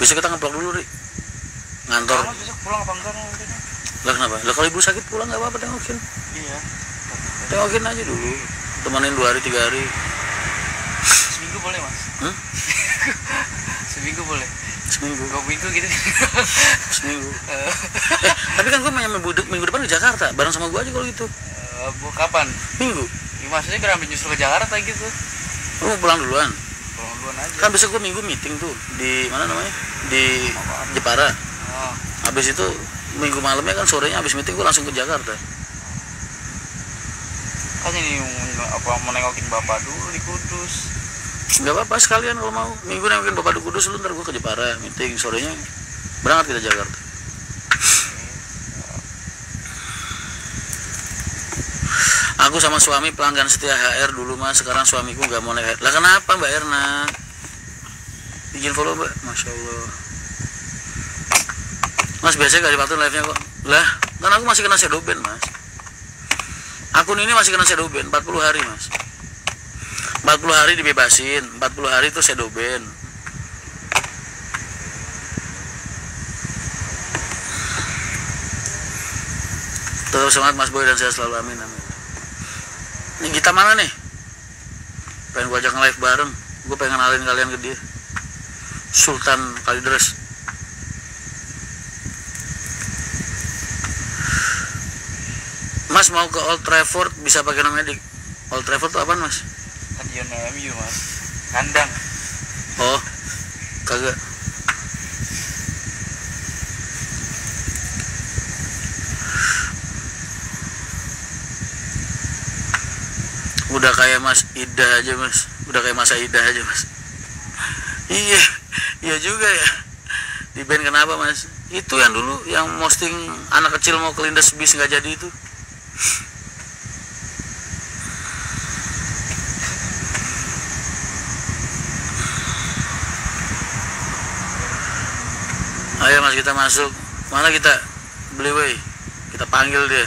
Besok kita ngeplok dulu, Ri. Ngantor. Kamu besok pulang apa enggak nanti? Lah kenapa? Lah kalau ibu sakit pulang nggak apa-apa, tengokin. Iya. Tengokin aja dulu. Temenin 2 hari 3 hari. Seminggu boleh, Mas? Seminggu boleh. Seminggu. 2 minggu gitu. Seminggu. Tapi kan gue minggu depan ke Jakarta, bareng sama gue aja kalau gitu. Kapan? Minggu. Ya, maksudnya kenapa nyusul ke Jakarta gitu? Lu mau pulang duluan? Pulang duluan aja. Kan besok gue minggu meeting tuh di mana namanya? Di Jepara. Oh. Habis itu minggu malamnya kan sorenya habis meeting gue langsung ke Jakarta. Kan ini apa mau nengokin bapak dulu di Kudus. Nggak apa-apa sekalian kalau mau. Minggu nengokin bapak di Kudus, lu ntar gue ke Jepara meeting, sorenya berangkat kita Jakarta. Aku sama suami pelanggan setia HR dulu mas, sekarang suamiku nggak mau naik. Lah kenapa Mbak Erna? Izin follow Mbak, Masya Allah. Mas biasanya gak dipatuhin live nya kok. Lah kan aku masih kena shadow ban mas. Akun ini masih kena shadow ban 40 hari mas. 40 hari dibebasin, 40 hari itu shadow ban. Tetap semangat Mas Boy dan saya selalu, amin amin. Ini kita mana nih? Pengen gue ajak nge-live bareng. Gue pengen kenalin kalian ke dia. Sultan Kalideres. Mas mau ke Old Trafford bisa pakai nomadik. Old Trafford itu apaan mas? Stadion MU mas. Kandang. Oh, kagak. Udah kayak Mas Ida aja mas, udah kayak masa Ida aja mas. Iya, iya juga ya. Di band kenapa mas? Itu yang dulu yang posting anak kecil mau kelindes bis nggak jadi itu. Ayo mas kita masuk. Mana kita beli wey? Kita panggil dia.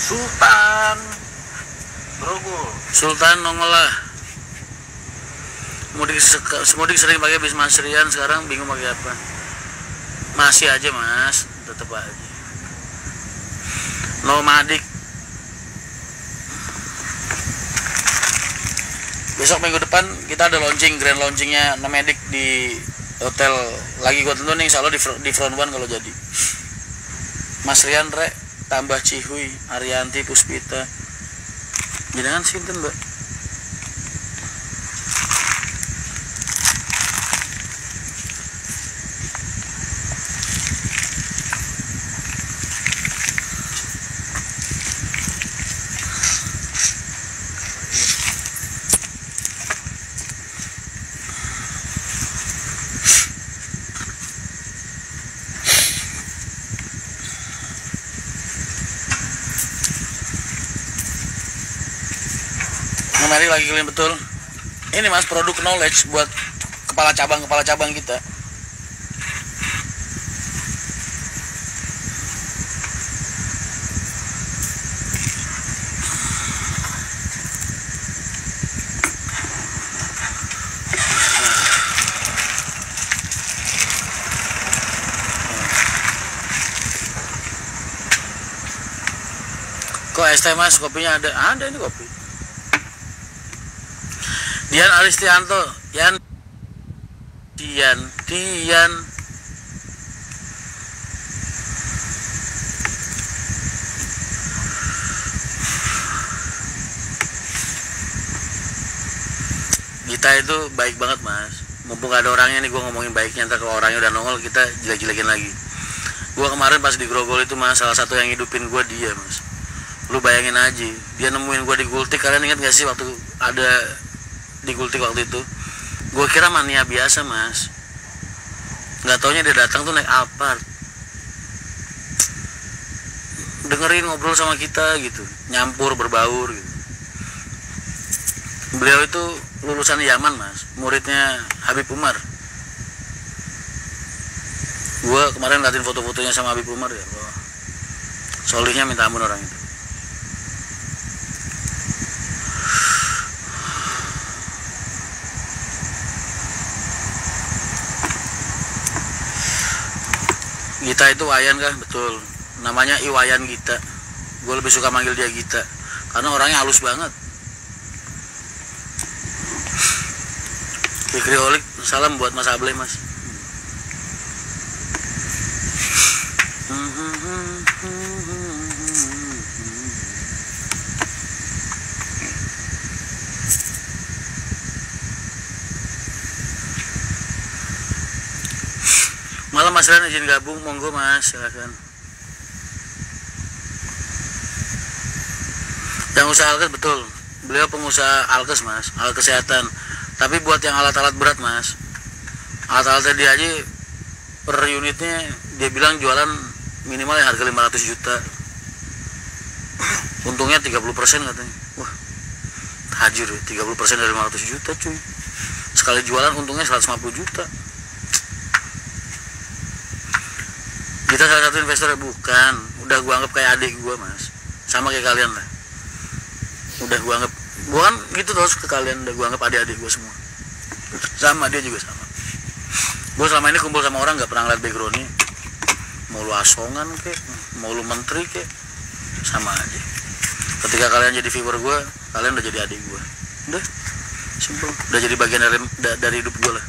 Sultan Grogol. Sultan nongolah. Mudik sering pakai bis Mas Rian, sekarang bingung pakai apa. Masih aja mas, tetep aja. Nomadik. Besok minggu depan kita ada launching, grand launchingnya Nomadik di hotel. Lagi gua tentu nih, insya Allah di front one kalau jadi. Mas Rian Rek tambah Cihuy, Arianti, Puspita. Jangan sinten mbak. Mari lagi kalian betul. Ini mas produk knowledge buat kepala cabang kita. Kok es teh mas, kopinya ada? Ada ini kopi. Dian Aristianto, Dian. Kita itu baik banget mas. Mumpung ada orangnya nih, gue ngomongin baiknya. Ntar kalau orangnya udah nongol, kita jelek-jelekin lagi. Gue kemarin pas di Grogol itu mas, salah satu yang hidupin gue dia mas. Lu bayangin aja, dia nemuin gue di Gultik. Kalian ingat gak sih waktu ada di Gultik waktu itu? Gue kira mania biasa mas, nggak taunya dia datang tuh naik Alphard, dengerin ngobrol sama kita gitu, nyampur berbaur gitu. Beliau itu lulusan Yaman mas, muridnya Habib Umar. Gue kemarin liatin foto-fotonya sama Habib Umar ya, wah, solihnya minta ampun orang itu. Gita itu Wayan kah? Betul. Namanya Iwayan Gita. Gue lebih suka manggil dia Gita karena orangnya halus banget. Fikri Holik, salam buat Mas Ableh mas. Malam Mas Ran izin gabung, monggo mas, silakan. Yang usaha alkes betul, beliau pengusaha alkes mas, alat kesehatan. Tapi buat yang alat-alat berat mas, alat-alatnya dia aja per unitnya dia bilang jualan minimal yang harga 500 juta. Untungnya 30% katanya. Wah, tajir ya, 30% dari 500 juta cuy. Sekali jualan untungnya 150 juta. Kita salah satu investor bukan, udah gua anggap kayak adik gua mas, sama kayak kalian lah. Udah gua anggap, gua kan gitu terus ke kalian, udah gua anggap adik-adik gua semua. Sama dia juga sama. Gua selama ini kumpul sama orang nggak pernah ngeliat backgroundnya, mau lu asongan kek, mau lu menteri kek, sama aja. Ketika kalian jadi viewer gua, kalian udah jadi adik gua. Udah, simple. Udah jadi bagian dari hidup gua lah.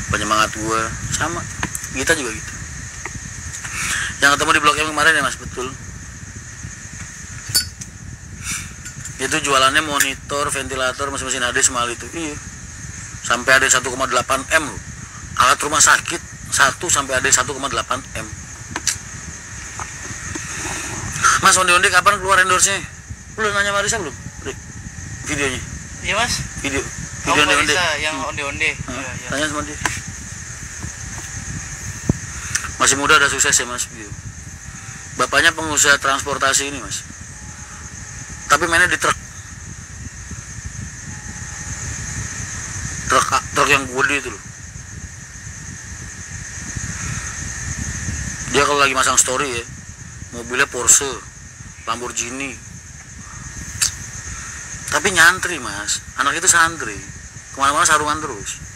Penyemangat gue sama, kita juga gitu. Yang ketemu di Blok M kemarin ya mas, betul. Itu jualannya monitor, ventilator, mesin HD semua itu. Iya. Sampai ada 1,8 M loh. Alat rumah sakit 1 sampai ada 1,8 M. Mas onde-onde kapan keluar endorse-nya? Lu nanya Marisa belum? Videonya. Iya mas. Video onde-onde. Yang onde-onde. Iya. Tanya sama dia. Masih muda udah sukses ya mas. Bapaknya pengusaha transportasi ini mas, tapi mainnya di truk yang gede itu loh. Dia kalau lagi masang story ya, mobilnya Porsche, Lamborghini, tapi nyantri mas. Anak itu santri, kemana-mana sarungan terus.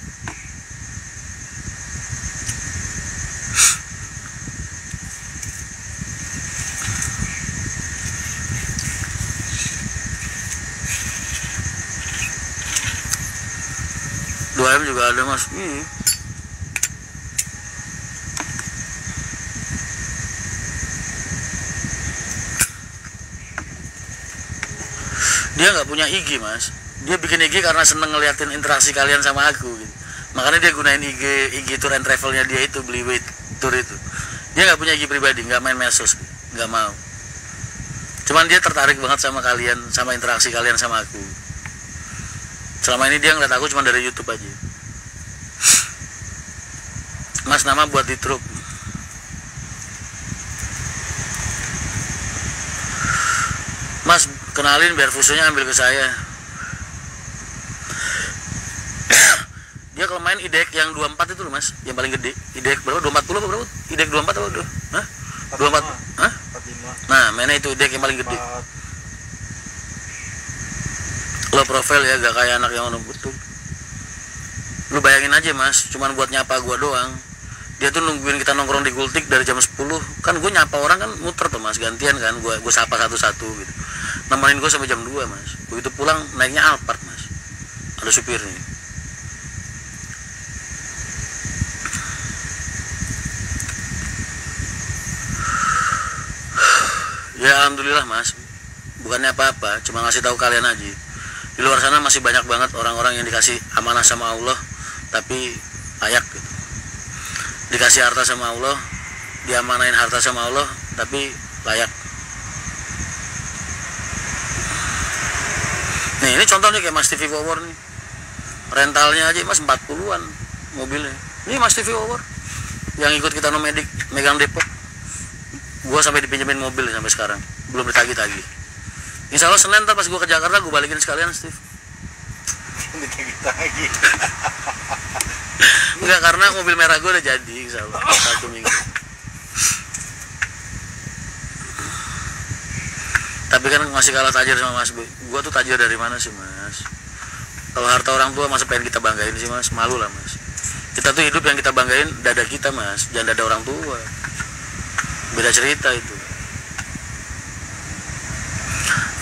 M juga ada mas. Dia nggak punya IG mas, dia bikin IG karena seneng ngeliatin interaksi kalian sama aku gitu. Makanya dia gunain IG tour and travelnya dia itu, beli weight tour itu. Dia nggak punya IG pribadi, nggak main medsos, nggak mau. Cuman dia tertarik banget sama kalian, sama interaksi kalian sama aku. Selama ini dia ngeliat aku cuma dari YouTube aja. Mas, nama buat di truk. Mas, kenalin biar fusonya ambil ke saya. Dia kalau main IDEC yang 24 itu loh mas, yang paling gede. IDEC berapa? 240 apa berapa? IDEC 24 apa udah? Hah? 24? Hah? 45. Nah, mainnya itu IDEC yang paling gede. Lo profil ya, gak kayak anak yang betul. Lu bayangin aja mas, cuman buat nyapa gua doang. Dia tuh nungguin kita nongkrong di Gultik dari jam 10. Kan gue nyapa orang kan muter tuh mas, gantian kan. Gue sapa satu-satu gitu. Nemenin gue sampai jam 2 mas. Begitu pulang naiknya Alphard mas. Ada supirnya. Ya alhamdulillah mas. Bukannya apa-apa, cuma ngasih tahu kalian aja. Di luar sana masih banyak banget orang-orang yang dikasih amanah sama Allah tapi layak gitu. Dikasih harta sama Allah, diamanain harta sama Allah tapi layak. Nih ini contohnya kayak Mas TV Power nih. Rentalnya aja mas 40-an mobilnya. Ini Mas TV Power yang ikut kita nomedik megang Depok. Gua sampai dipinjemin mobil sampai sekarang, belum ditagih-tagih. Insya Allah Senin ntar pas gue ke Jakarta gue balikin sekalian Steve. Ditagih-tagih. Enggak, karena mobil merah gue udah jadi insya Allah 1 minggu. Tapi kan masih kalah tajir sama Mas Boy. Gua tuh tajir dari mana sih Mas? Kalau harta orang tua masa pengen kita banggain sih Mas? Malu lah Mas. Kita tuh hidup yang kita banggain dada kita Mas, jangan dada orang tua. Beda cerita itu.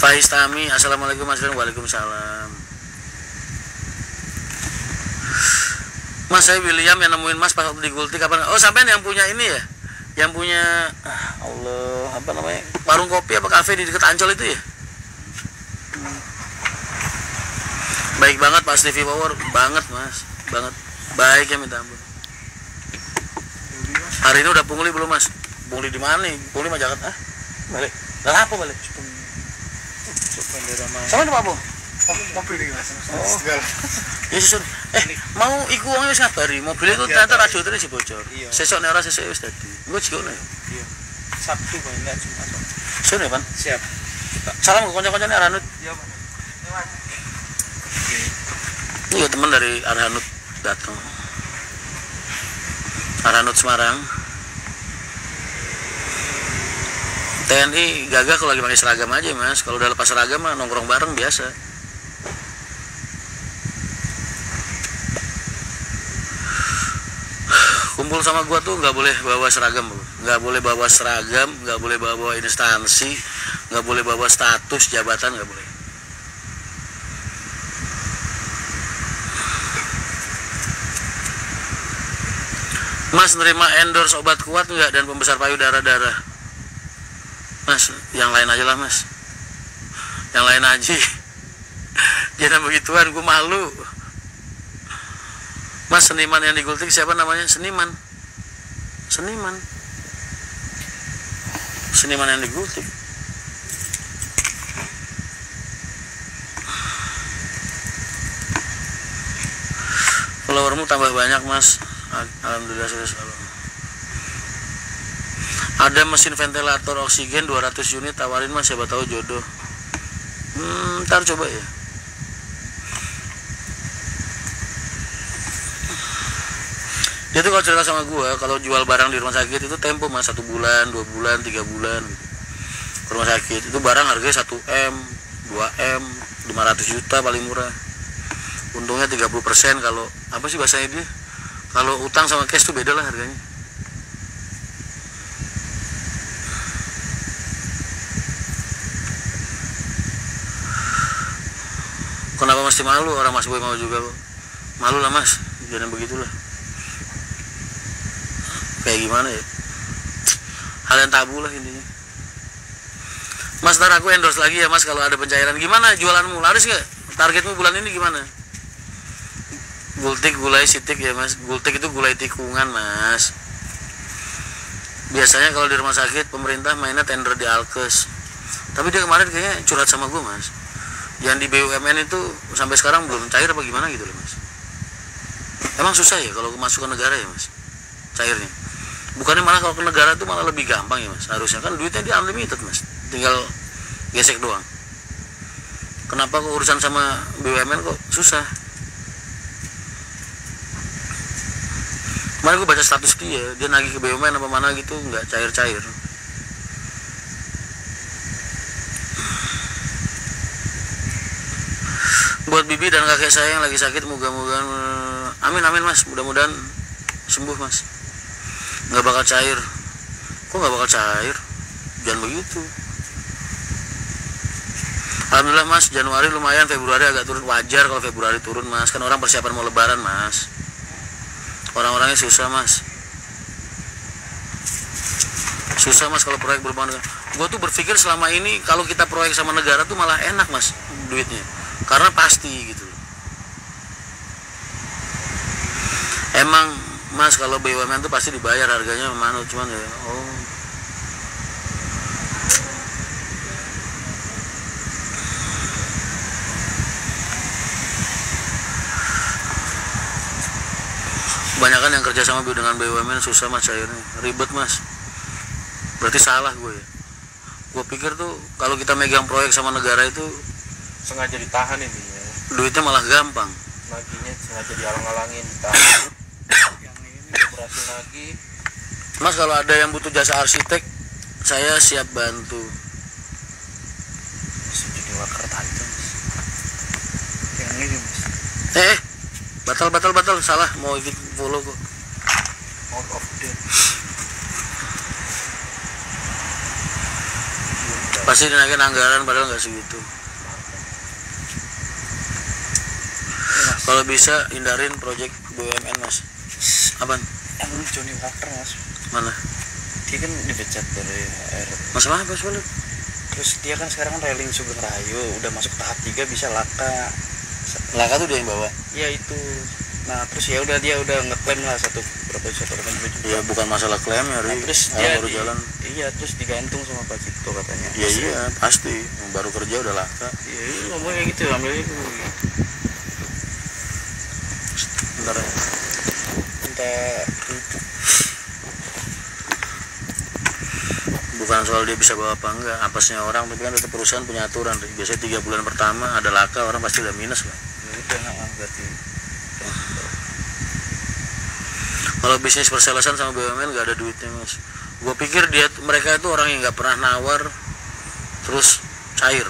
Faiz Tami, assalamualaikum Mas. Waalaikumsalam. Mas, saya William yang nemuin Mas pas waktu di Gultik kapan? Oh, sampean yang punya ini ya? Yang punya Allah, apa namanya? Warung kopi apa kafe di dekat Ancol itu ya? Baik banget Pak Stevie Power, banget Mas, banget. Baik ya minta ampun. Hari ini udah pungli belum Mas? Pungli di mana nih? Pungli mah Jakarta. Balik. Lah apa balik? Sama di Pak Mobil nih Mas. Oh. Ya susun. Mau iku wong wis ngabari, mobil itu ternyata radiatornya si bocor. Sesuk nek ora sesuk wis dadi. Engko jikono ya. Iya. Sabtu kok enggak Jumat. Sore Pan. Siap. Salam ke kanca-kancane Arhanut. Iya, Pak. Iya teman dari Arhanut datang. Arhanut Semarang. TNI gagah kalau lagi pakai seragam aja Mas. Kalau udah lepas seragam mah nongkrong bareng biasa. Kumpul sama gua tuh nggak boleh bawa seragam, nggak boleh bawa seragam, nggak boleh bawa instansi, nggak boleh bawa status jabatan, nggak boleh. Mas nerima endorse obat kuat nggak dan pembesar payudara darah? Mas, yang lain aja lah Mas, yang lain aja. Jangan begituan, gua malu. Mas, seniman yang di Gultik siapa namanya? Seniman yang di Gultik. Followermu tambah banyak Mas. Alhamdulillah selalu. Ada mesin ventilator oksigen 200 unit, tawarin Mas, siapa tahu jodoh. Ntar coba ya. Dia tuh kalau cerita sama gue, kalau jual barang di rumah sakit itu tempo Mas, 1 bulan, 2 bulan, 3 bulan gitu. Ke rumah sakit itu barang harganya 1M, 2M, 500 juta paling murah. Untungnya 30%. Kalau apa sih bahasanya dia? Kalau utang sama cash tuh beda lah harganya. Kenapa mesti malu? Orang Mas Boy mau juga kok. Malu lah Mas, jangan begitulah. Kayak gimana ya, hal yang tabu lah intinya. Mas, ntar aku endorse lagi ya Mas kalau ada pencairan. Gimana jualanmu, laris gak? Targetmu bulan ini gimana? Gultik gulai sitik ya Mas. Gultik itu gulai tikungan Mas. Biasanya kalau di rumah sakit pemerintah mainnya tender di Alkes. Tapi dia kemarin kayaknya curhat sama gue Mas, yang di BUMN itu sampai sekarang belum cair apa gimana gitu loh Mas. Emang susah ya kalau masuk ke negara ya Mas cairnya? Bukannya malah kalau ke negara itu malah lebih gampang ya Mas? Harusnya kan duitnya di unlimited Mas, tinggal gesek doang. Kenapa kok urusan sama BUMN kok susah? Kemarin gue baca status dia nagih ke BUMN apa mana gitu, nggak cair-cair. Buat bibi dan kakek saya yang lagi sakit, moga-moga amin Mas, mudah-mudahan sembuh Mas. Nggak bakal cair. Kok nggak bakal cair? Jangan begitu. Alhamdulillah Mas, Januari lumayan, Februari agak turun. Wajar kalau Februari turun Mas, kan orang persiapan mau lebaran Mas. Orang-orangnya susah Mas. Susah Mas kalau proyek berhubungan dengan. Gue tuh berpikir selama ini kalau kita proyek sama negara tuh malah enak Mas duitnya, karena pasti gitu. Emang Mas kalau BUMN tuh pasti dibayar, harganya mana, cuman ya kebanyakan yang kerja sama dengan BUMN susah Mas cairnya, ribet Mas. Berarti salah gue ya. Gue pikir tuh kalau kita megang proyek sama negara itu sengaja ditahan intinya. Duitnya malah gampang. Naginya sengaja dialang-alangin, ditahan. Yang ini berhasil lagi. Mas, kalau ada yang butuh jasa arsitek, saya siap bantu. Purwakarta itu mas, yang ini mas, batal salah, mau ikut follow kok. out of date. Pasti dinaikin anggaran padahal nggak segitu. Kalau bisa hindarin project BUMN mas. Apaan? Yang Johnny Walker mas, Mana? dia kan dipecat dari HR. Masalah apa soalnya? Terus dia kan sekarang kan railing Sugeng Rahayu udah masuk tahap 3 bisa laka. Laka tuh dia yang bawa. Iya itu. Nah terus ya udah dia udah ngeklaim lah satu juta. Ya bukan masalah klaim ya, Nah, terus orang dia baru jalan. Iya terus digantung sama Pak Cipto katanya. Iya pasti. Yang baru kerja udah laka. Iya ngomongnya gitu, ambilnya itu. Bentar ya. Minta Bukan soal dia bisa bawa apa enggak, apesnya orang, tapi kan tetap perusahaan punya aturan. Biasanya 3 bulan pertama ada laka, orang pasti udah minus lah. ya udah berarti. Kalau bisnis perselesan sama BUMN nggak ada duitnya mas. Gue pikir mereka itu orang yang nggak pernah nawar, terus cair.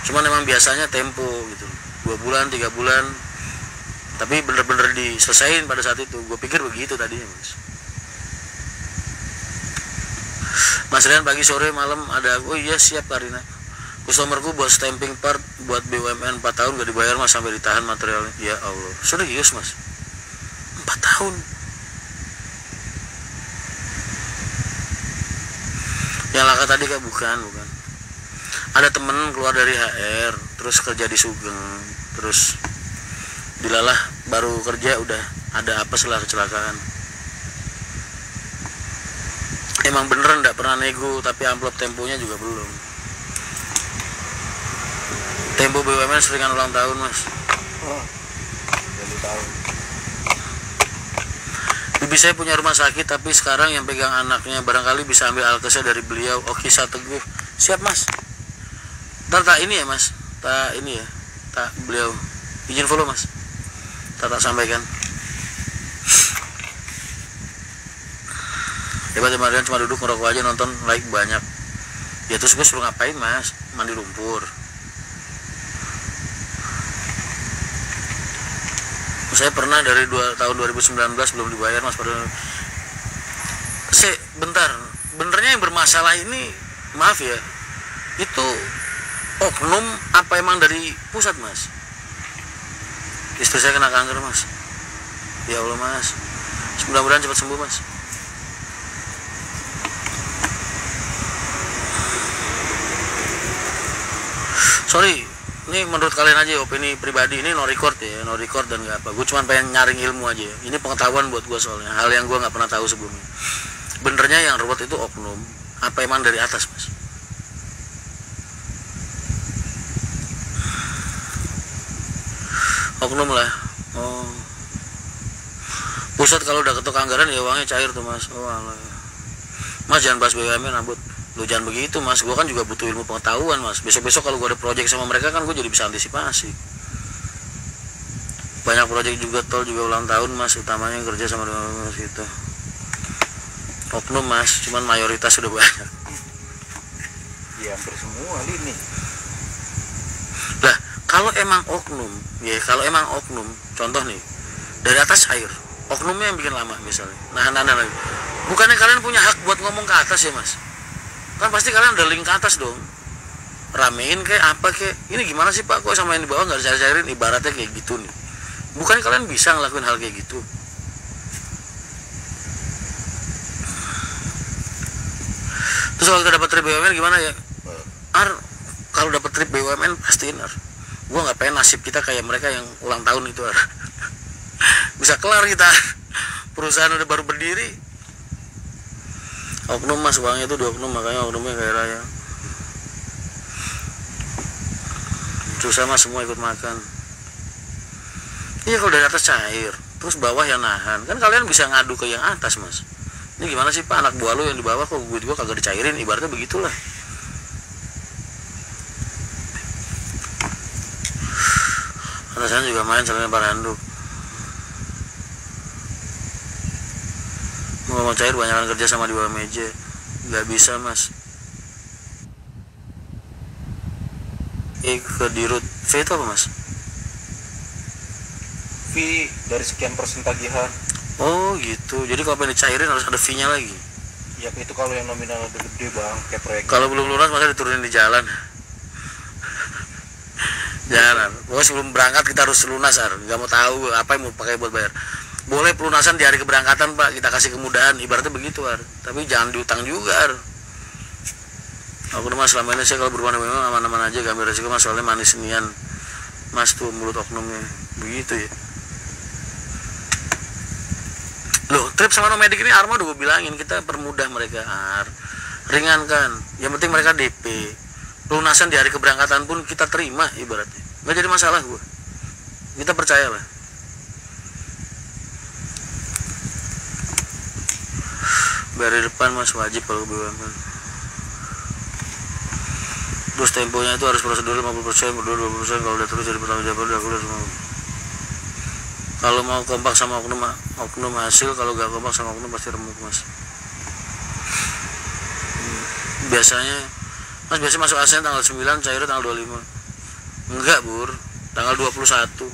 Cuman emang biasanya tempo gitu, 2 bulan 3 bulan, tapi bener-bener diselesain pada saat itu. Gue pikir begitu tadinya mas. Mas Rian pagi sore malam ada, oh iya siap Karina. Customerku buat stamping part buat BUMN 4 tahun gak dibayar mas sampai ditahan materialnya. Ya Allah, serius mas, 4 tahun. Yang laka tadi kan bukan. Ada temen keluar dari HR, terus kerja di Sugeng, terus dilalah baru kerja udah ada apa setelah kecelakaan. Emang beneran nggak pernah nego, tapi amplop temponya juga belum. Tempo BUMN seringan ulang tahun mas. Oh, jadi tahu. Bibi saya punya rumah sakit, tapi sekarang yang pegang anaknya, barangkali bisa ambil alkesnya dari beliau. Oke, saya teguh. Siap mas. Ntar tak ini ya mas, tak ini ya, tak beliau izin follow mas. Tak sampaikan. Hebat ya Marian, cuma duduk ngerokok aja nonton like banyak. Ya terus gue suruh ngapain mas? Mandi lumpur. Saya pernah dari tahun 2019 belum dibayar mas. Padahal bentar, benernya yang bermasalah ini, maaf ya, itu oknum apa emang dari pusat mas? Istri saya kena kanker mas. Ya Allah mas, mudah-mudahan cepat sembuh mas. Sorry, ini menurut kalian aja opini pribadi, ini no record ya, no record dan nggak apa. Gue cuma pengen nyaring ilmu aja. Ini pengetahuan buat gue soalnya, hal yang gue nggak pernah tahu sebelumnya. Benernya yang ruwet itu oknum, apa emang dari atas mas? Oknum lah. Oh, pusat kalau udah ketok anggaran ya uangnya cair tuh mas. Oh alah. Mas jangan bahas BUMN rambut. Lu jangan begitu mas, gue kan juga butuh ilmu pengetahuan mas. Besok-besok kalau gue ada project sama mereka kan gue jadi bisa antisipasi. Banyak project juga, tol juga ulang tahun mas, utamanya kerja sama mas gitu. Oknum mas, cuman mayoritas sudah banyak. Ya hampir semua ini. Lah kalau emang oknum, contoh nih, dari atas cair, oknumnya yang bikin lama misalnya. Nah, bukannya kalian punya hak buat ngomong ke atas ya mas? Kan pasti kalian udah link ke atas dong, ramein kayak apa kayak, ini gimana sih pak, kok sama yang di bawah nggak dicair-cairin, ibaratnya kayak gitu nih. Bukan kalian bisa ngelakuin hal kayak gitu? Terus kalau kita dapat trip BUMN gimana ya? Kalau dapat trip BUMN pastiin gue nggak pengen nasib kita kayak mereka yang ulang tahun itu bisa kelar kita, perusahaan udah baru berdiri. Oknum mas, uangnya itu 2 oknum, makanya oknumnya kayak raya. Susah mas, semua ikut makan. Iya kalau dari atas cair, terus bawah yang nahan. Kan kalian bisa ngadu ke yang atas mas. Ini gimana sih pak, anak buah lu yang di bawah kok gue kagak dicairin, ibaratnya begitulah. Atasannya juga main selain para handuk. Mau cair banyakan kerja sama di bawah meja, nggak bisa mas. ke dirut. V itu apa mas? fee dari sekian persen tagihan. Oh gitu, jadi kalau pengen dicairin harus ada fee nya lagi. Ya itu kalau yang nominal udah gede bang, kayak proyek. Kalau belum lunas maka diturunin di jalan. Jangan, pokoknya sebelum berangkat kita harus lunas, nggak mau tahu apa yang mau pakai buat bayar. Boleh pelunasan di hari keberangkatan pak, kita kasih kemudahan, ibaratnya begitu tapi jangan diutang juga. Aku mas selama ini saya kalau berhubungan memang aman-aman aja, gak ambil resiko mas, soalnya manis nian mas tuh mulut oknumnya begitu ya. Loh, trip sama Nomedik ini Arma udah gue bilangin, kita permudah mereka, ringankan, yang penting mereka DP, pelunasan di hari keberangkatan pun kita terima ibaratnya, nggak jadi masalah gue, kita percayalah. Bayar di depan mas, wajib kalau BUMN. Terus temponya itu harus prosedur 50%, berdua 20%, kalau udah terus jadi pertanggung jawab udah kuliah semua. Kalau mau kompak sama oknum hasil, kalau gak kompak sama oknum pasti remuk mas. Biasanya masuk ASN tanggal 9, cair tanggal 25. Enggak bur, tanggal 21.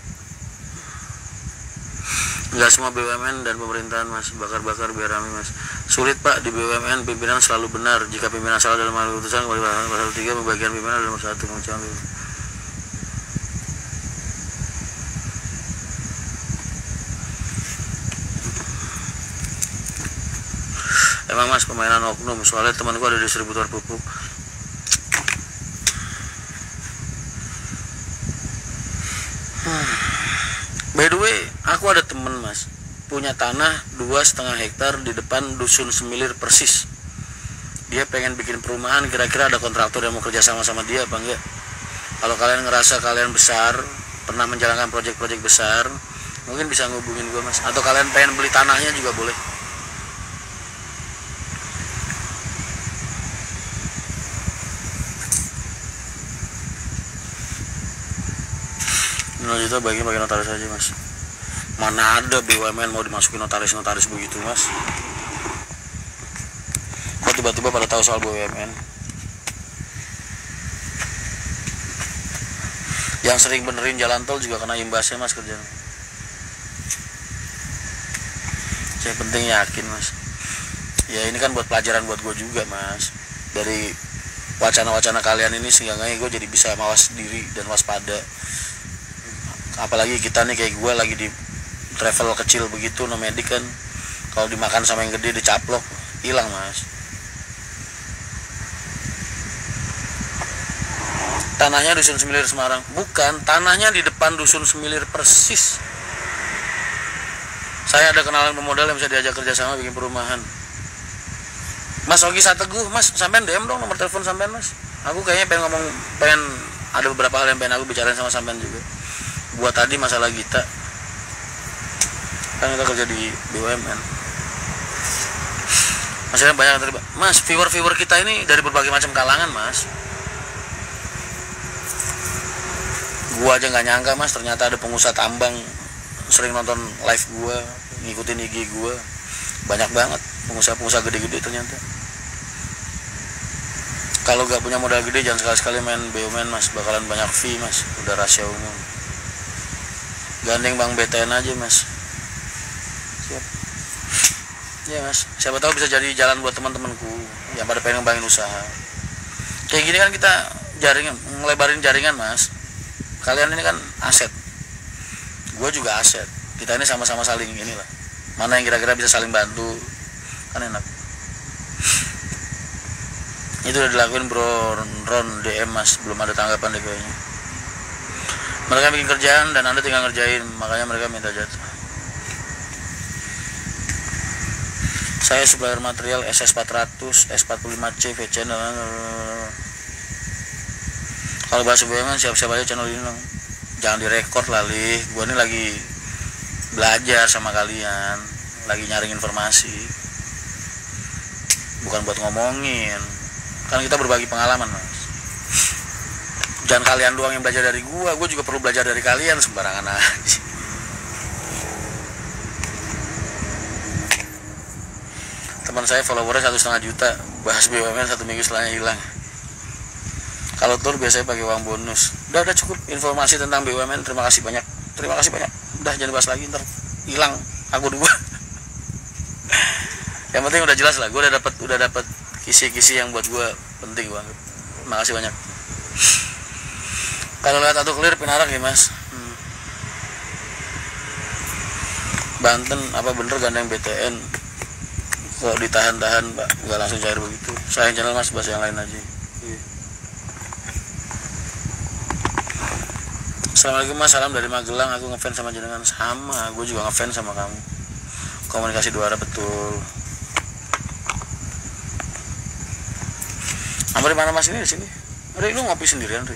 Enggak semua BUMN dan pemerintahan mas, bakar-bakar biar rame mas. Sulit pak, di BUMN pimpinan selalu benar. Jika pimpinan salah dalam hal keputusan, kembali pasal 3 pembagian pimpinan dalam 1 mengucapkan. Emang mas permainan oknum, soalnya temanku ada distributor pupuk. By the way, aku ada temen mas, punya tanah 2,5 hektar di depan dusun Semilir persis. Dia pengen bikin perumahan, kira-kira ada kontraktor yang mau kerja sama dia apa enggak? Kalau kalian ngerasa kalian besar, pernah menjalankan proyek-proyek besar, mungkin bisa ngubungin gue mas. Atau kalian pengen beli tanahnya juga boleh. Kita bagi notaris aja mas. Mana ada BUMN mau dimasukin notaris begitu mas. Kok tiba-tiba pada tahu soal BUMN? Yang sering benerin jalan tol juga kena imbasnya mas kerjaan. Saya penting yakin mas. Ya ini kan buat pelajaran buat gue juga mas. Dari wacana-wacana kalian ini sehingga gue jadi bisa mawas diri dan waspada. Apalagi kita nih kayak gue lagi di travel kecil begitu, Nomedik kan kalau dimakan sama yang gede dicaplok hilang mas. Tanahnya dusun Semilir Semarang, bukan, tanahnya di depan dusun Semilir persis. Saya ada kenalan pemodal yang bisa diajak kerjasama bikin perumahan. Mas Ogi Sateguh, mas sampean DM dong nomor telepon sampean mas. Aku kayaknya pengen ada beberapa hal yang pengen aku bicarain sama sampean juga. Buat tadi masalah kita kan kita kerja di BUMN, masalahnya banyak tadi mas. Viewer kita ini dari berbagai macam kalangan mas. Gua aja nggak nyangka mas, ternyata ada pengusaha tambang sering nonton live gua, ngikutin IG gua, banyak banget pengusaha gede-gede ternyata. Kalau nggak punya modal gede jangan sekali-sekali main BUMN mas, bakalan banyak fee mas, udah rahasia umum. Gandeng Bang BTN aja mas. Siap. Ya mas, siapa tahu bisa jadi jalan buat teman-temanku yang pada pengen ngembangin usaha. Kayak gini kan kita ngelebarin jaringan mas. Kalian ini kan aset, gue juga aset. Kita ini sama-sama saling inilah. Mana yang kira-kira bisa saling bantu, kan enak. Itu udah dilakuin bro Ron DM mas, belum ada tanggapan deh kayaknya. Mereka bikin kerjaan dan Anda tinggal ngerjain, makanya mereka minta jatah. Saya supplier material SS400, S45C, VCN. Kalau bahas BUMN siap-siap aja channel ini dong. Jangan direkord lah lih. Gua ini lagi belajar sama kalian, lagi nyaring informasi. Bukan buat ngomongin. Kan kita berbagi pengalaman mas. Jangan kalian doang yang belajar dari gue juga perlu belajar dari kalian, sembarangan aja. Teman saya followernya 1,5 juta, bahas BUMN 1 minggu setelahnya hilang. Kalau tur biasanya pakai uang bonus. Udah cukup informasi tentang BUMN. Terima kasih banyak. Udah jangan bahas lagi, ntar hilang aku dua. Yang penting udah jelas lah, gue udah dapat kisi-kisi yang buat gue penting banget. Terima kasih banyak. Kalau lihat atau clear Pinarak ya mas. Banten apa bener gandeng BTN? Kok ditahan-tahan mbak, nggak langsung cair begitu. Sayang channel mas, bahas yang lain aja. Assalamualaikum mas, salam dari Magelang. Aku ngefans sama jenengan. Sama, gue juga ngefans sama kamu. Komunikasi dua arah betul. Amri mana mas, ini di sini. Ri, lu ngopi sendirian Ri?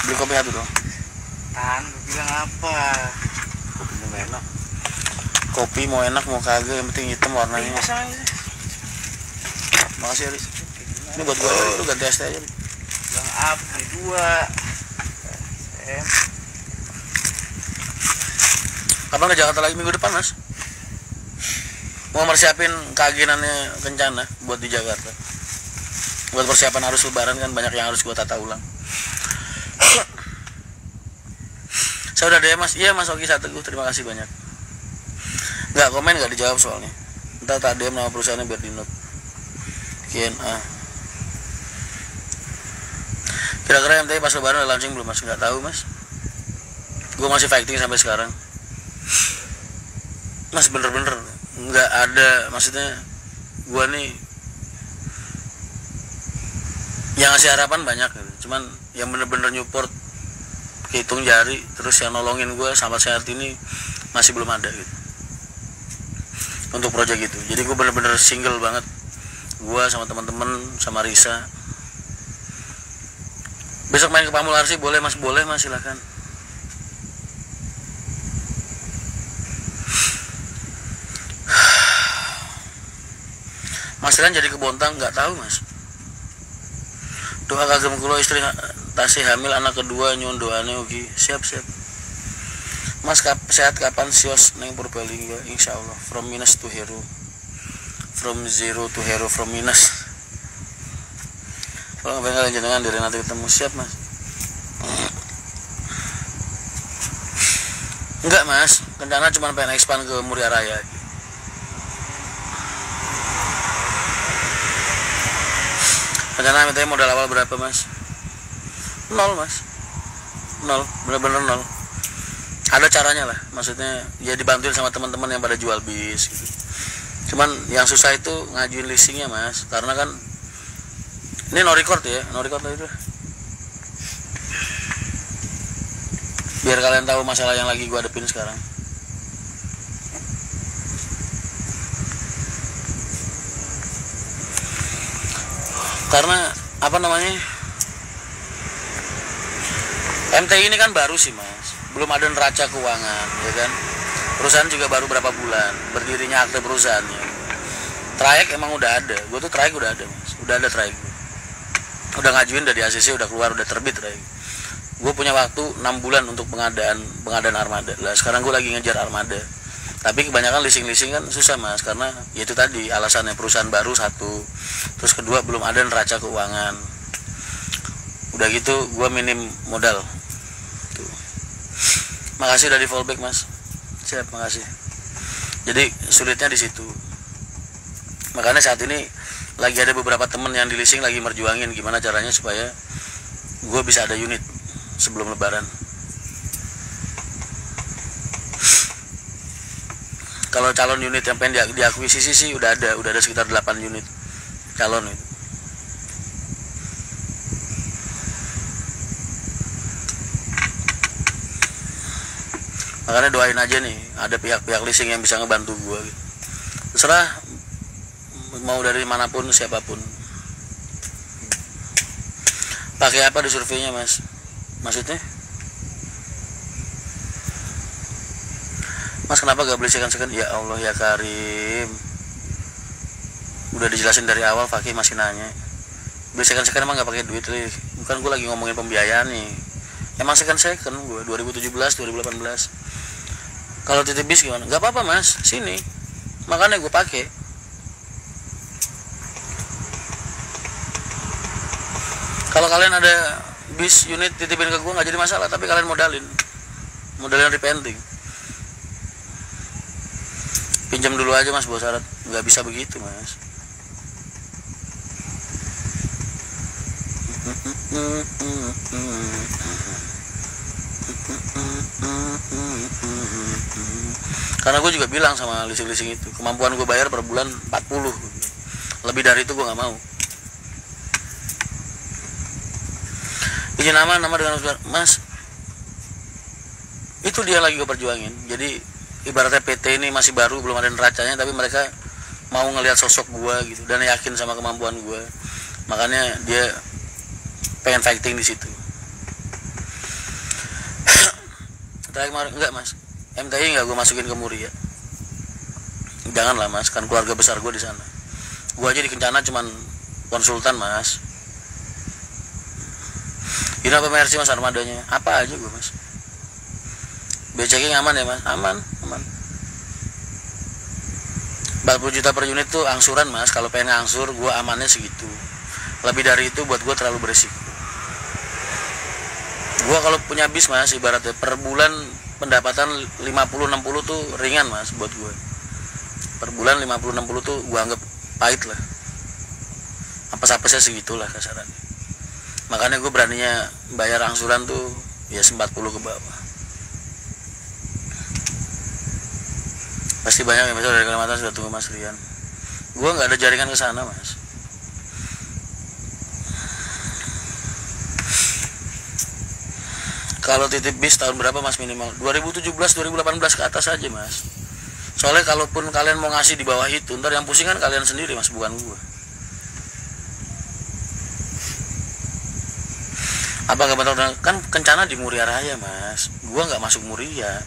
Beli kopi satu dong. Tahan, lu bilang apa? Kopinya mau enak. Kopi mau enak mau kagak, yang penting hitam warnanya. Makasih Ri. Ini buat gue, lu ganti ST aja Ri. Bilang apa? Ini dua. Kapan ke Jakarta lagi minggu depan mas? Mau persiapin keagenannya Kencana buat di Jakarta. Buat persiapan arus lebaran kan banyak yang harus gue tata ulang. Saya udah DM mas. Iya mas Oki Sateguh, terima kasih banyak. Nggak komen nggak dijawab soalnya. Ntar tak DM nama perusahaannya biar di note. KNA. Kira-kira MTI pas lebaran udah launching belum mas? Nggak tahu mas. Gue masih fighting sampai sekarang. Mas bener-bener nggak ada, maksudnya gue nih yang ngasih harapan banyak gitu. Cuman yang bener-bener nyupport hitung jari terus yang nolongin gue sampai saat ini masih belum ada gitu untuk proyek itu. Jadi gue bener-bener single banget, gue sama teman-teman sama Risa. Besok main ke Pamularsi boleh mas? Boleh mas, silahkan. Mas Rian jadi ke Bontang nggak tahu mas. Doa kagem kulo istri tasih hamil anak kedua nyun doane ugi. Siap. Mas sehat kapan sios neng Purbalingga? Insyaallah. From minus to hero. From zero to hero, from minus. Kalau nggak jenengan dari nanti ketemu. Siap mas. Enggak mas, Kencana cuma pengen expand ke Muria Raya. Rencana minta modal awal berapa mas? 0 mas. 0, bener-bener 0. Ada caranya lah, maksudnya ya dibantuin sama teman-teman yang pada jual bis gitu. Cuman yang susah itu ngajuin leasingnya mas, karena kan ini no record ya, no record itu. Biar kalian tahu masalah yang lagi gua hadapin sekarang. Karena apa namanya, MTI ini kan baru sih mas, belum ada neraca keuangan ya kan. Perusahaan juga baru berapa bulan berdirinya akte perusahaannya. Trayek emang udah ada, gue tuh trayek udah ada mas, udah ada trayek, udah ngajuin dari ACC, udah keluar, udah terbit trayek. Gue punya waktu 6 bulan untuk pengadaan armada. Lah sekarang gue lagi ngejar armada. Tapi kebanyakan leasing kan susah mas, karena ya itu tadi alasannya, perusahaan baru satu, terus kedua belum ada neraca keuangan. Udah gitu gue minim modal. Tuh. Makasih udah di fallback mas. Siap, makasih. Jadi sulitnya di situ. Makanya saat ini lagi ada beberapa temen yang di leasing lagi merjuangin gimana caranya supaya gue bisa ada unit sebelum lebaran. Kalau calon unit yang pengen diakuisisi sih udah ada sekitar 8 unit calon itu. Makanya doain aja nih, ada pihak-pihak leasing yang bisa ngebantu gue gitu. Terserah mau dari manapun siapapun. Pakai apa di surveinya mas? Maksudnya? Mas kenapa gak beli second? Ya Allah ya Karim, udah dijelasin dari awal. Fakih masih nanya beli second emang gak pakai duit nih. Bukan, gue lagi ngomongin pembiayaan nih. Emang second gue 2017 2018. Kalau titip bis gimana? Gak apa-apa mas, sini, makanya gue pakai. Kalau kalian ada bis unit titipin ke gue nggak jadi masalah, tapi kalian modalin repainting. Pinjam dulu aja mas, bawa syarat. Nggak bisa begitu mas. Karena gue juga bilang sama leasing itu, kemampuan gue bayar per bulan 40, lebih dari itu gue nggak mau. Izin nama dengan mas, itu dia lagi gue perjuangin. Jadi ibaratnya PT ini masih baru, belum ada neracanya, tapi mereka mau ngelihat sosok gue gitu dan yakin sama kemampuan gue, makanya dia pengen fighting di situ. Terakhir enggak mas, MTI nggak gue masukin ke Muria. Janganlah mas, kan keluarga besar gue di sana. Gue aja di Kencana cuman konsultan mas. Ini apa Mercy mas armadanya? Apa aja gue mas. Beceknya aman ya mas? Aman. 40 juta per unit tuh angsuran mas. Kalau pengen ngangsur gue amannya segitu. Lebih dari itu buat gue terlalu beresiko. Gue kalau punya bis mas, ibaratnya per bulan pendapatan 50-60 tuh ringan mas buat gue. Per bulan 50-60 tuh gue anggap pahit lah. Apa-apanya segitulah kasarannya. Makanya gue beraninya bayar angsuran tuh ya 40 ke bawah. Pasti banyak yang dari Kalimantan sudah tunggu mas Rian. Gue nggak ada jaringan ke sana mas. Kalau titip bis tahun berapa mas minimal? 2017, 2018 ke atas aja mas. Soalnya kalaupun kalian mau ngasih di bawah itu, ntar yang pusing kan kalian sendiri mas, bukan gue. Apa gak betul? Kan Kencana di Muria Raya mas. Gue nggak masuk Muria.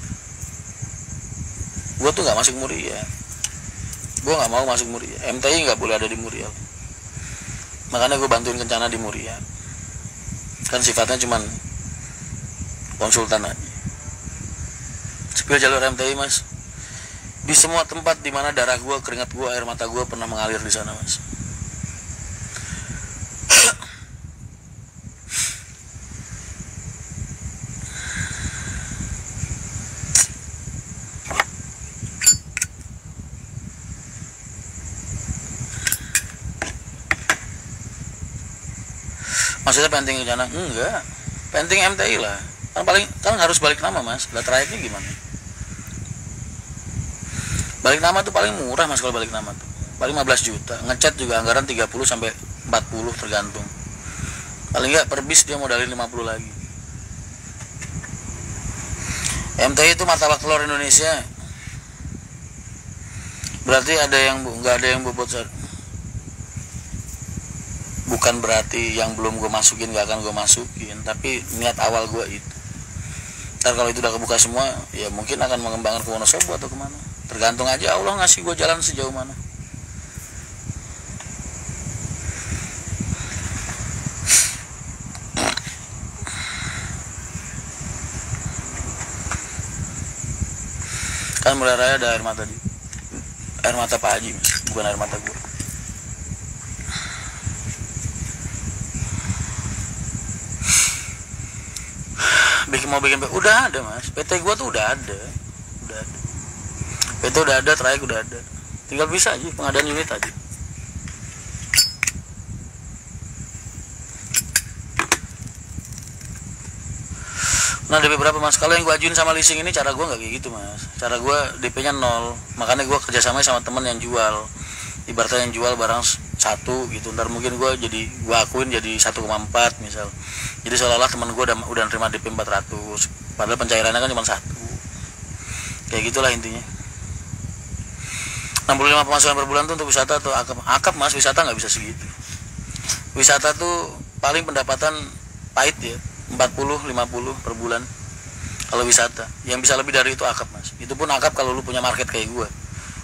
Gue tuh nggak masuk Muria. Gue nggak mau masuk Muria. MTI nggak boleh ada di Muria. Makanya gue bantuin Kencana di Muria. Kan sifatnya cuman konsultan aja. Sepil jalur MTI mas. Di semua tempat di mana darah gue, keringat gue, air mata gue pernah mengalir di sana mas. Maksudnya penting Kencana? Enggak. Penting MTI lah. Kan harus balik nama mas. Lah trayeknya gimana? Balik nama tuh paling murah mas kalau balik nama tuh. Paling 15 juta. Ngecat juga anggaran 30 sampai 40 tergantung. Paling enggak per bis dia modalin 50 lagi. MTI itu martabak telur Indonesia. Berarti ada yang enggak ada yang bobot. Bukan berarti yang belum gue masukin gak akan gue masukin, tapi niat awal gue itu. Ntar kalau itu udah kebuka semua, ya mungkin akan mengembangkan ke Wonosobo atau kemana. Tergantung aja Allah ngasih gue jalan sejauh mana. Kan Muria Raya ada air mata Pak Haji, bukan air mata gue. Mau bikin udah ada mas, PT gua tuh udah ada. PT udah ada, trayek udah ada, tinggal bisa aja pengadaan unit aja. Nah DP berapa mas? Kalau yang gua ajuin sama leasing ini cara gua nggak kayak gitu mas. Cara gua DP-nya 0, makanya gua kerjasama sama temen yang jual. Ibaratnya yang jual barang satu gitu, ntar mungkin gua akuin jadi 1,4 misal. Jadi seolah-olah teman gue udah nerima DP 400, padahal pencairannya kan cuma 1. Kayak gitulah intinya. 65 pemasukan per bulan tuh untuk wisata atau akap mas, wisata nggak bisa segitu. Wisata tuh paling pendapatan pahit ya, 40-50 per bulan. Kalau wisata, yang bisa lebih dari itu akap mas. Itu pun akap kalau lu punya market kayak gue.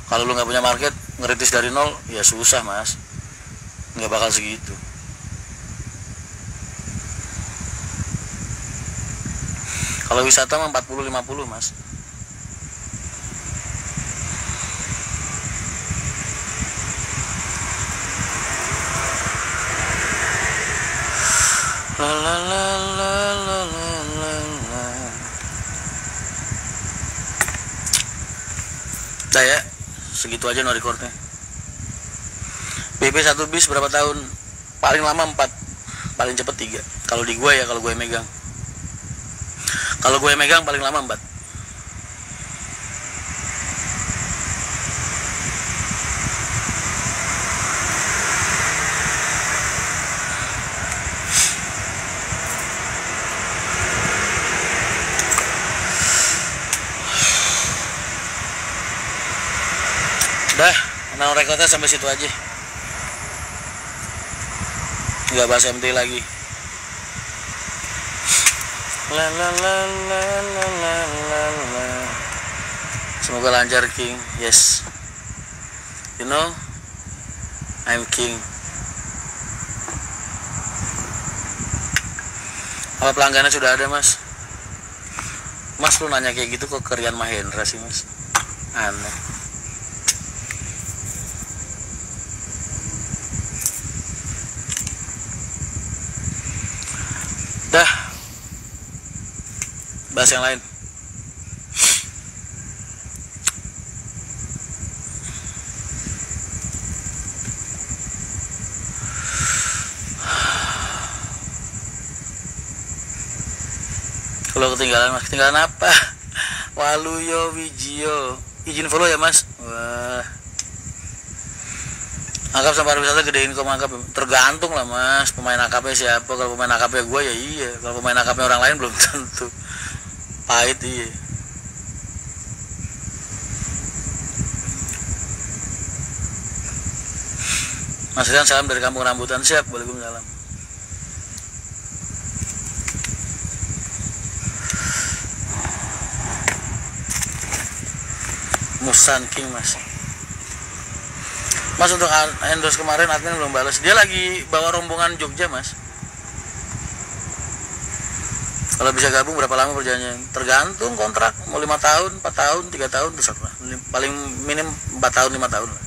Kalau lu nggak punya market, ngeritis dari nol, ya susah mas. Nggak bakal segitu. Kalau wisata mah 40-50 mas. La la la la la la la la. Dah ya, segitu aja no recordnya. BP 1 bis berapa tahun? Paling lama 4, paling cepet 3. Kalau di gue ya, kalau gue megang. Kalau gue megang paling lama 4. Udah, nah rekodnya sampai situ aja. Nggak bahas MT lagi. La la la la la la la la. Semoga lancar King. Yes. You know, I'm King. Apa pelanggannya sudah ada, Mas? Mas lu nanya kayak gitu kok ke Rian Mahendra sih, Mas? Aneh. Dah, bahas yang lain. Kalau ketinggalan, Mas, ketinggalan apa? Waluyo Wijio, izin follow ya, Mas. Wah, angkap sama pariwisata gedein kok angkap. Tergantung lah, Mas, pemain angkapnya siapa. Kalau pemain angkapnya gue ya iya, kalau pemain angkapnya orang lain belum tentu. Pahit iya. Mas Rian salam dari Kampung Rambutan. Siap, waalaikumsalam. Musan King, Mas. Mas, untuk endorse kemarin admin belum balas. Dia lagi bawa rombongan Jogja, Mas. Kalau bisa gabung berapa lama perjanjian? Tergantung kontrak, mau 5 tahun, 4 tahun, 3 tahun, terserah. Paling minim 4 tahun, 5 tahun lah.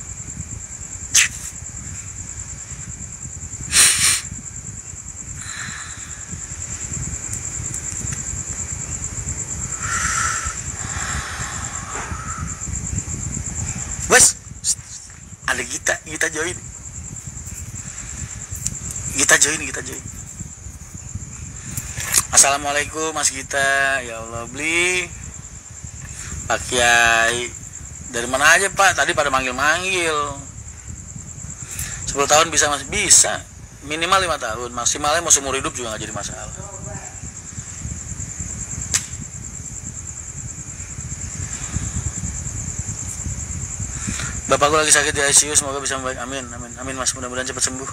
Wes, ada kita join. Kita join. Assalamualaikum Mas Gita. Ya Allah, beli Pak Kiai. Dari mana aja Pak? Tadi pada manggil-manggil. 10 tahun bisa, Mas? Bisa. Minimal 5 tahun. Maksimalnya mau seumur hidup juga gak jadi masalah. Bapakku lagi sakit di ICU, semoga bisa membaik. Amin Mas, mudah-mudahan cepat sembuh.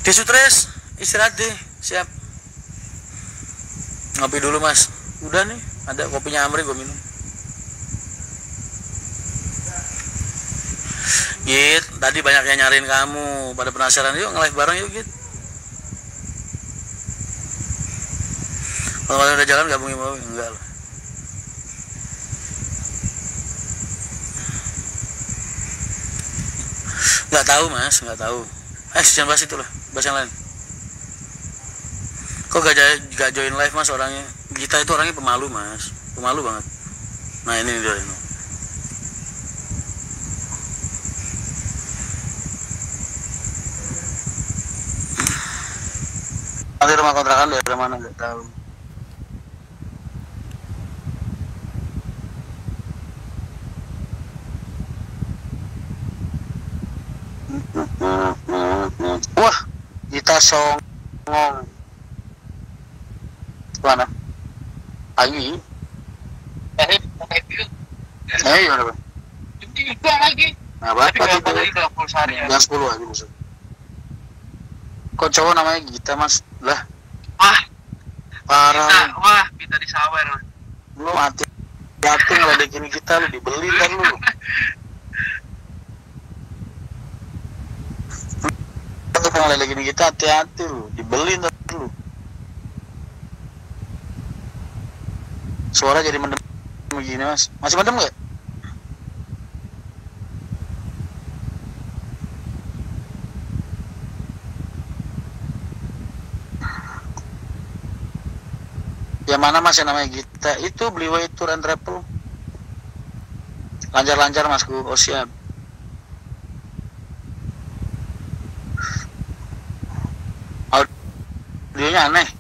Disutres, istirahat deh, siap. Ngopi dulu Mas. Udah nih, ada kopinya Amri gue minum. Git, tadi banyak yang nyariin kamu, pada penasaran, yuk nge-live bareng yuk Git. Kalau kalian udah jalan gabungin mau? Enggak lah. Nggak tahu Mas, nggak tahu. Jangan bahas itu lah, bahas yang lain. Kok gak join live Mas orangnya? Gita itu orangnya pemalu Mas, pemalu banget. Nah ini dia ini. Nanti rumah kontrakan dari mana nggak tahu. Wah, kita songong. Mana? Pagi. Iya, udah. Juga lagi. Nah, berapa itu? Yang 10 aja maksud. Kok cowok namanya Gita Mas? Lah. Parah. Gita, wah, Gita di Sawer. Lu hati-hati ngeledekin kita, lu dibeli kan lu. Ngeledekin kita hati-hati lu, dibeli ntar lu. Suara jadi mendem begini Mas. Masih mendem nggak? Yang mana mas yang namanya Gita? Itu Beliway Tour and Travel. Lancar-lancar masku. Oh siap. Audionya aneh.